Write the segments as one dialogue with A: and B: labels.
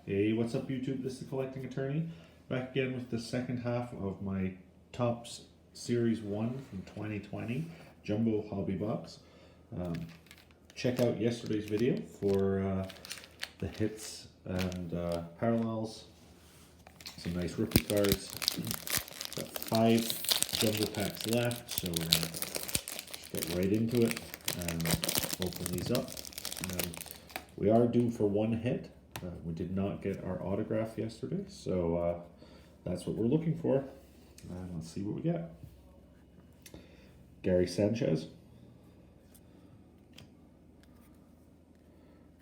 A: Hey, what's up, YouTube? This is the Collecting Attorney, back again with the second half of my Topps Series 1 from 2020 Jumbo Hobby Box. Check out yesterday's video for the hits and parallels. Some nice rookie cards. Got 5 jumbo packs left, so we're going to get right into it and open these up. We are due for one hit. We did not get our autograph yesterday, so that's what we're looking for. Let's see what we get. Gary Sanchez.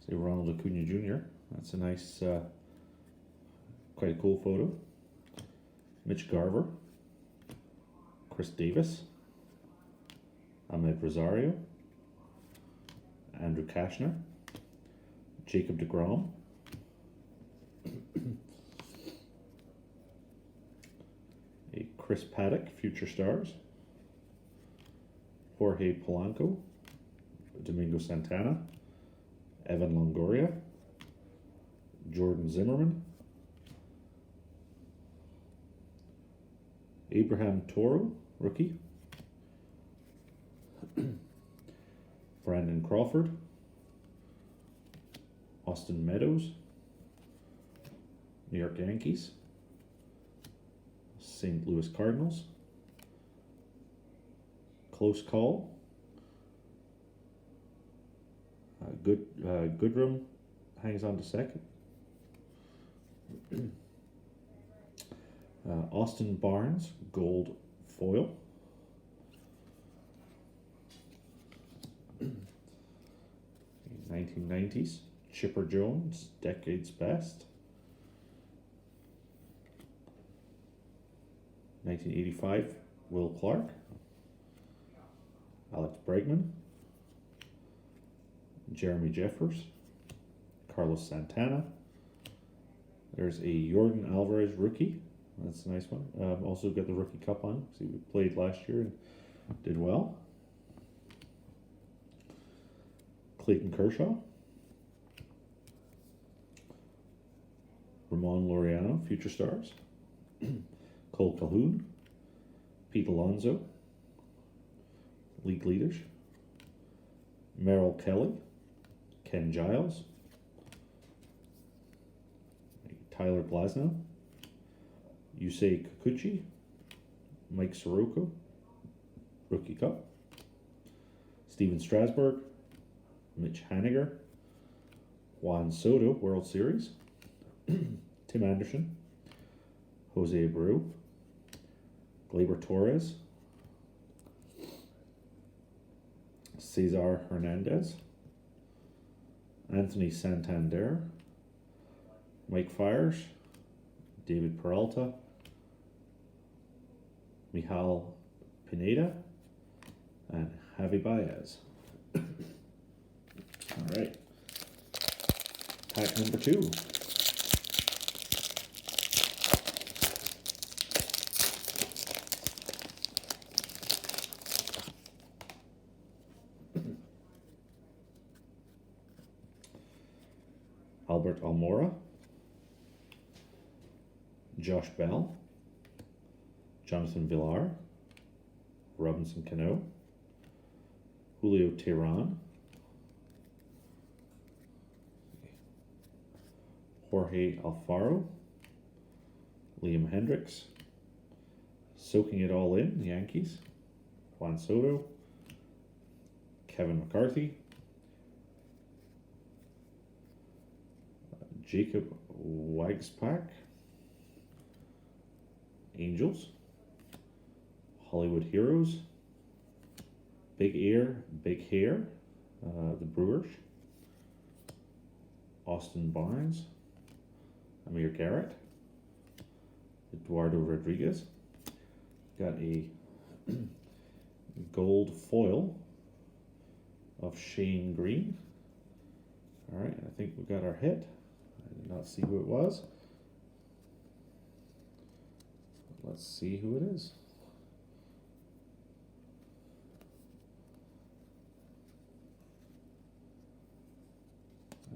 A: Say Ronald Acuna Jr. That's a nice, quite a cool photo. Mitch Garver. Chris Davis. Ahmed Rosario. Andrew Kashner. Jacob deGrom. A Chris Paddock, Future Stars. Jorge Polanco. Domingo Santana. Evan Longoria. Jordan Zimmerman. Abraham Toro, rookie. Brandon Crawford. Austin Meadows. New York Yankees. St. Louis Cardinals. Close call. Goodrum hangs on to second. Austin Barnes, gold foil. In 1990s, Chipper Jones, decade's best. 1985, Will Clark. Alex Bregman. Jeremy Jeffers. Carlos Santana. There's a Jordan Alvarez rookie. That's a nice one. Also got the rookie cup on. See, we played last year and did well. Clayton Kershaw. Ramon Laureano, Future Stars. Cole Calhoun. Pete Alonso. League Leaders. Merrill Kelly. Ken Giles. Tyler Glasnow. Yusei Kikuchi. Mike Soroka. Rookie Cup. Steven Strasburg. Mitch Haniger. Juan Soto, World Series. Tim Anderson. Jose Abreu. Gleyber Torres. Cesar Hernandez. Anthony Santander. Mike Fiers. David Peralta. Mihal Pineda. And Javi Baez. All right. Pack number 2. Albert Almora. Josh Bell. Jonathan Villar. Robinson Cano. Julio Teheran. Jorge Alfaro. Liam Hendricks. Soaking it all in, the Yankees. Juan Soto. Kevin McCarthy. Jacob Wagspack. Angels. Hollywood Heroes. Big Ear, Big Hair. The Brewers. Austin Barnes. Amir Garrett. Eduardo Rodriguez. Got a gold foil of Shane Green. All right, I think we got our hit. I did not see who it was. Let's see who it is.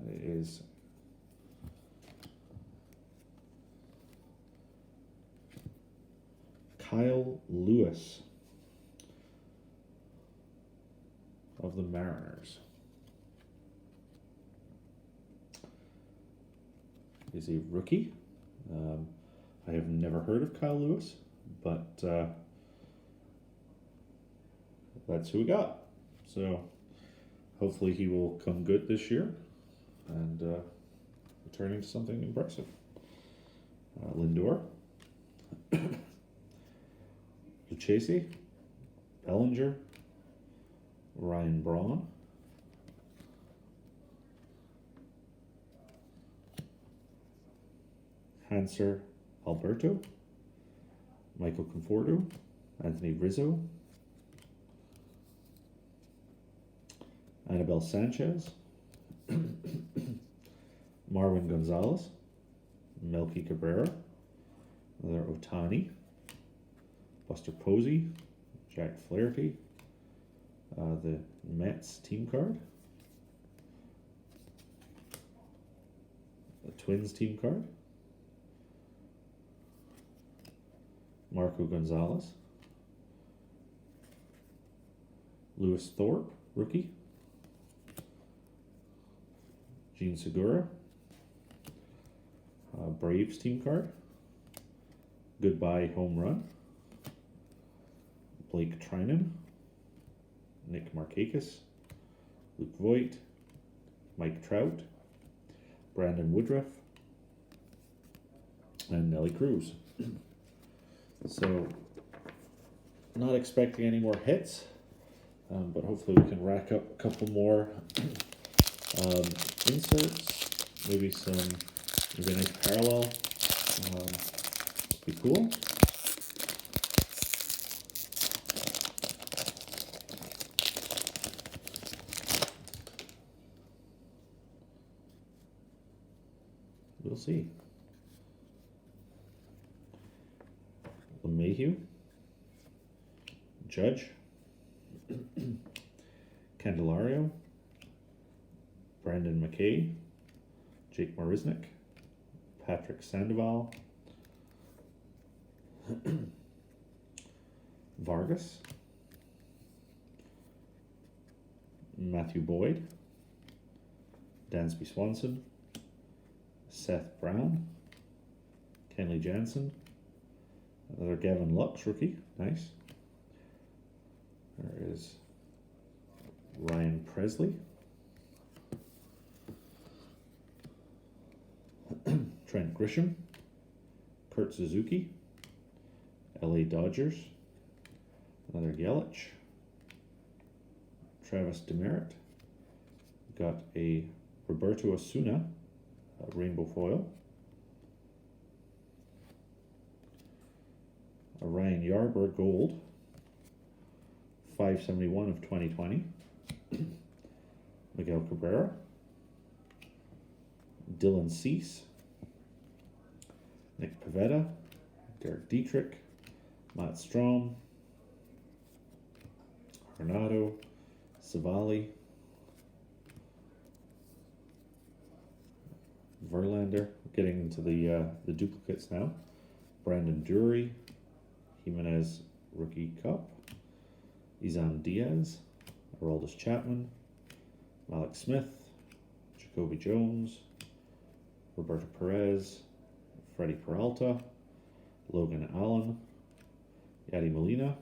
A: It is Kyle Lewis of the Mariners. Is a rookie. I have never heard of Kyle Lewis, but that's who we got. So hopefully he will come good this year and return into something impressive. Lindor, Lucchesi, Bellinger, Ryan Braun, Hanser Alberto, Michael Conforto, Anthony Rizzo, Anibal Sanchez, Marwin Gonzalez, Melky Cabrera, another Ohtani, Buster Posey, Jack Flaherty, the Mets team card, the Twins team card, Marco Gonzalez, Lewis Thorpe, rookie, Gene Segura, Braves team card, Goodbye Home Run, Blake Trinan, Nick Markakis, Luke Voigt, Mike Trout, Brandon Woodruff, and Nelly Cruz. So, not expecting any more hits, but hopefully we can rack up a couple more inserts, maybe a nice parallel. Be cool. We'll see. LeMahieu, Judge, Candelario, Brandon McKay, Jake Marisnick, Patrick Sandoval, Vargas, Matthew Boyd, Dansby Swanson, Seth Brown, Kenley Jansen, another Gavin Lux rookie, nice. There is Ryan Presley, Trent Grisham, Kurt Suzuki, LA Dodgers, another Yelich, Travis Demeritte, got a Roberto Osuna, rainbow foil, a Ryan Yarbrough gold, 571 of 2020, Miguel Cabrera, Dylan Cease, Nick Pivetta, Derek Dietrich, Matt Strom, Hernado, Savali, Verlander, getting into the duplicates now, Brandon Drury, Jimenez rookie cup, Izan Diaz, Aroldis Chapman, Malik Smith, Jacoby Jones, Roberto Perez, Freddie Peralta, Logan Allen, Yadi Molina,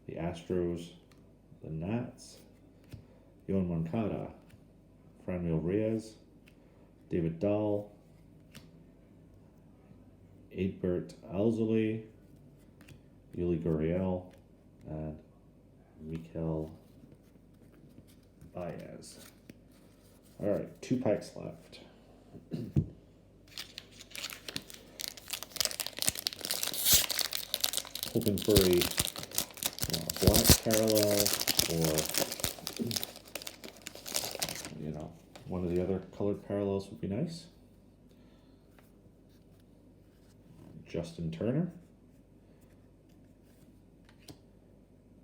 A: the Astros, the Nats, Yohan Moncada, Franmil Reyes, David Dahl, Egbert Alzolay, Yuli Gurriel, and Mikel Baez. All right, 2 packs left. Hoping for a black parallel or, one of the other colored parallels would be nice. Justin Turner,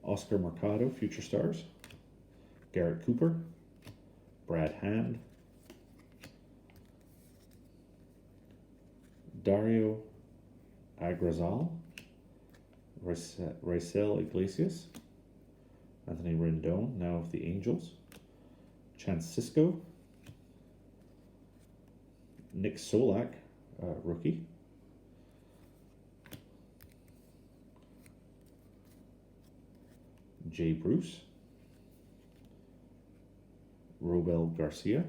A: Oscar Mercado, Future Stars, Garrett Cooper, Brad Hand, Dario Agrazal, Raisel Iglesias, Anthony Rendon, now of the Angels, Chance Sisco, Nick Solak, rookie, Jay Bruce, Robel Garcia,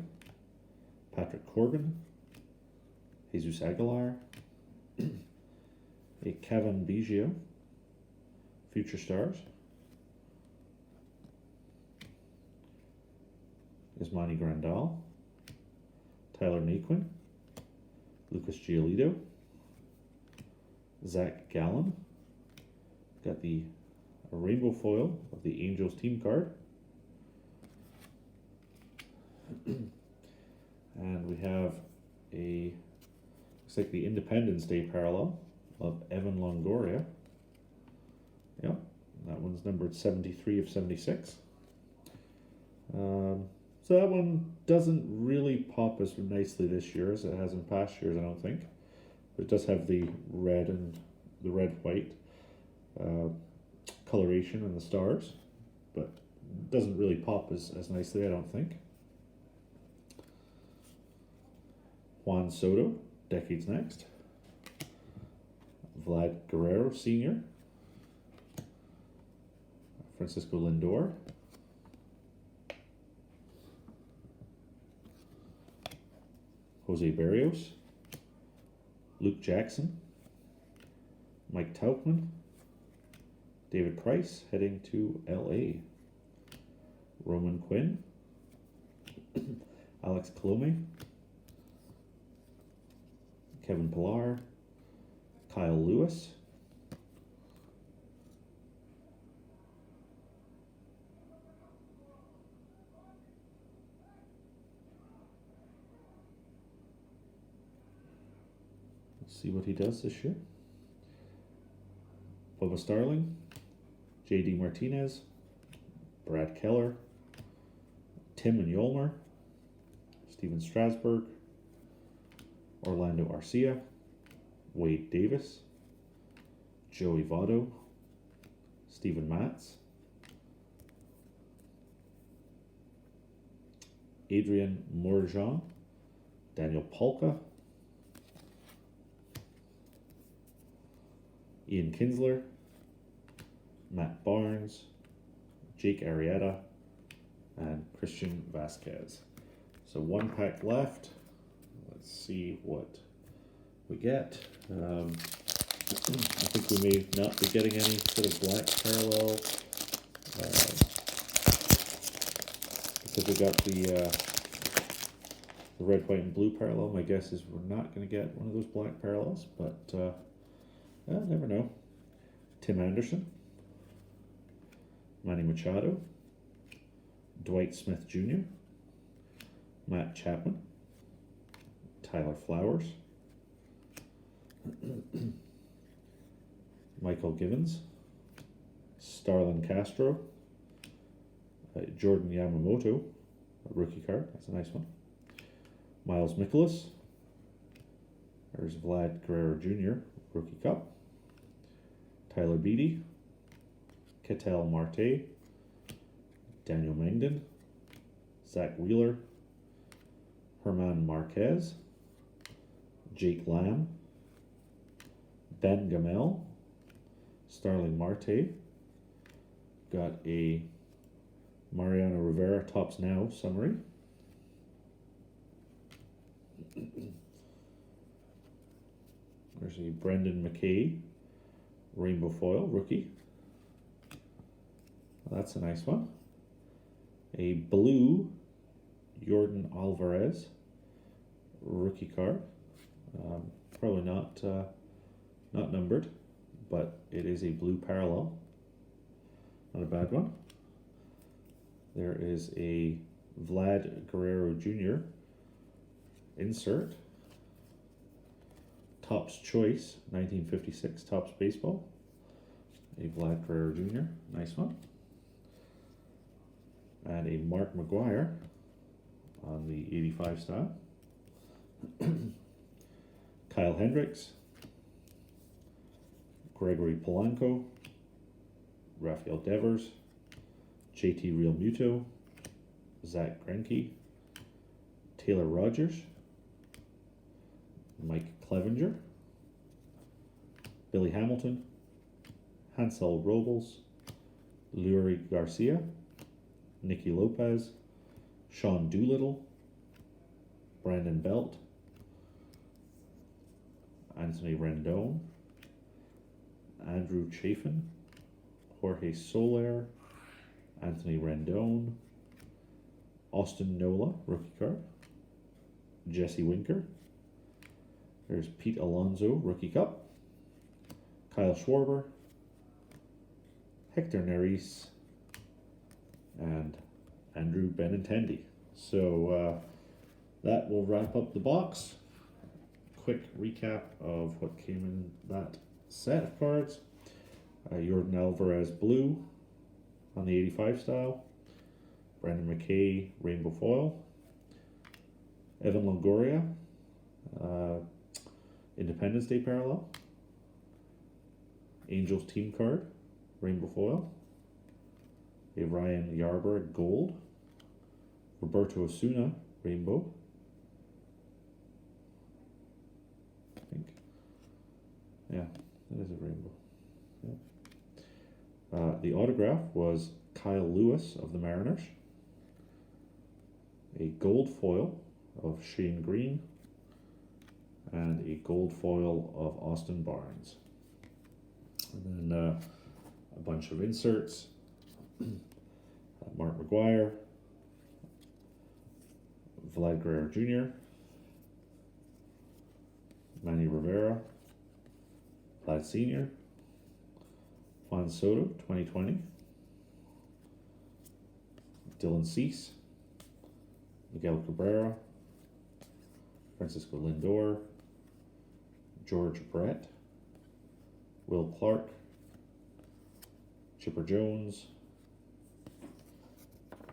A: Patrick Corbin, Jesus Aguilar, a Kevin Biggio, Future Stars, Yasmani Grandal, Tyler Naquin, Lucas Giolito, Zach Gallen, got the rainbow foil of the Angels team card, and we have a, looks like the Independence Day parallel of Evan Longoria. Yep, that one's numbered 73 of 76. So that one doesn't really pop as nicely this year as it has in past years, I don't think. But it does have the red and the red-white coloration and the stars, but it doesn't really pop as nicely, I don't think. Juan Soto, Decades Next. Vlad Guerrero Sr. Francisco Lindor. Jose Barrios. Luke Jackson. Mike Tauchman. David Price heading to LA. Roman Quinn. Alex Colome. Kevin Pillar. Kyle Lewis. Let's see what he does this year. Bubba Starling. JD Martinez. Brad Keller. Tim and Yolmer. Steven Strasburg. Orlando Arcia. Wade Davis. Joey Votto. Steven Matz. Adrian Morejon. Daniel Polka. Ian Kinsler. Matt Barnes. Jake Arrieta. And Christian Vasquez. So one pack left. Let's see what we get. I think we may not be getting any sort of black parallel. Because we got the red, white, and blue parallel. My guess is we're not going to get one of those black parallels, but never know. Tim Anderson, Manny Machado, Dwight Smith Jr., Matt Chapman, Tyler Flowers, Michael Givens, Starlin Castro, Jordan Yamamoto, a rookie card, that's a nice one, Miles Mikolas, there's Vlad Guerrero Jr., rookie cup, Tyler Beatty, Ketel Marte, Daniel Mangden, Zach Wheeler, Herman Marquez, Jake Lamb, Ben Gamel, Starling Marte, got a Mariano Rivera Tops Now summary, there's a Brendan McKay Rainbow Foil rookie, that's a nice one, a blue Jordan Alvarez rookie card, probably not numbered, but it is a blue parallel, not a bad one. There is a Vlad Guerrero Jr. insert, Topps Choice 1956 Topps Baseball, a Vlad Guerrero Jr., nice one, and a Mark McGuire on the 85 style. Kyle Hendricks, Gregory Polanco, Rafael Devers, JT Real Muto, Zach Greinke, Taylor Rogers, Mike Clevenger, Billy Hamilton, Hansel Robles, Lurie Garcia, Nicky Lopez, Sean Doolittle, Brandon Belt, Anthony Rendon, Andrew Chafin, Jorge Soler, Anthony Rendon, Austin Nola, rookie card, Jesse Winker, there's Pete Alonso, rookie cup, Kyle Schwarber, Hector Neris, and Andrew Benintendi. So that will wrap up the box. Quick recap of what came in that set of cards. Jordan Alvarez blue on the 85 style, Brandon McKay rainbow foil, Evan Longoria Independence Day parallel, Angels team card rainbow foil, a Ryan Yarbrough gold, Roberto Osuna rainbow, I think, yeah, that is a rainbow. Yeah. The autograph was Kyle Lewis of the Mariners, a gold foil of Shane Green, and a gold foil of Austin Barnes. And then a bunch of inserts. Mark McGuire, Vlad Guerrero Jr., Manny Rivera, Vlad Sr., Juan Soto 2020, Dylan Cease, Miguel Cabrera, Francisco Lindor, George Brett, Will Clark, Chipper Jones,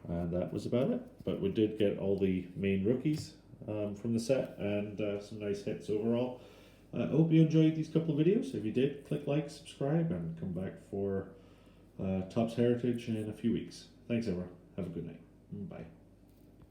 A: and that was about it. But we did get all the main rookies from the set, and some nice hits overall. I hope you enjoyed these couple of videos. If you did, click like, subscribe, and come back for Topps Heritage in a few weeks. Thanks everyone. Have a good night. Bye.